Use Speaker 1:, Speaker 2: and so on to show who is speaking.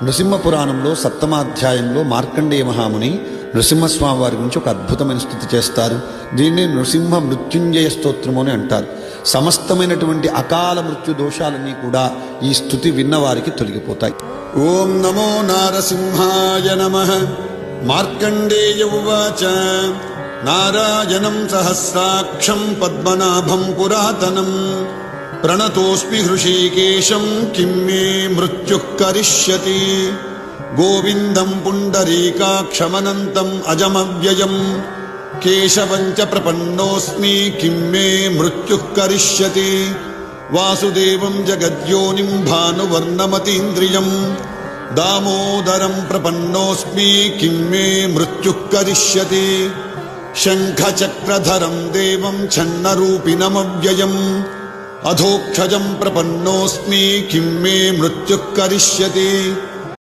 Speaker 1: నృసింహ పురాణంలో సప్తమాధ్యాయంలో మార్కండేయ మహాముని నృసింహస్వామి వారి గురించి ఒక అద్భుతమైన స్తుతి చేస్తారు. దీన్ని నృసింహ మృత్యుంజయ స్తోత్రము అని అంటారు. సమస్తమైనటువంటి అకాల మృత్యు దోషాలన్నీ కూడా ఈ స్తుతి విన్నవారికి తొలగిపోతాయి. ఓం నమో నారసింహాయ నమః. మార్కండేయ ఉవాచ నారాయణం సహస్రాక్షం పద్మనాభం పురాతనం ప్రణతోస్మి హృషీకేశం కిం మే మృత్యుః కరిష్యతి. గోవిందం పుండరీకాక్షమనంతం అజమవ్యయం కేశవం చ ప్రపన్నోస్మి కిం మే మృత్యుః కరిష్యతి. వాసుదేవం జగద్యోనిం భానువర్ణమతీంద్రియం దామోదరం ప్రపన్నోస్మి కిం మే మృత్యుః కరిష్యతి. శంఖచక్రధరం దేవం ఛన్నరూపిణమవ్యయం అధోక్షజం ప్రపన్నోస్మి కిం మే మృత్యుః కరిష్యతి.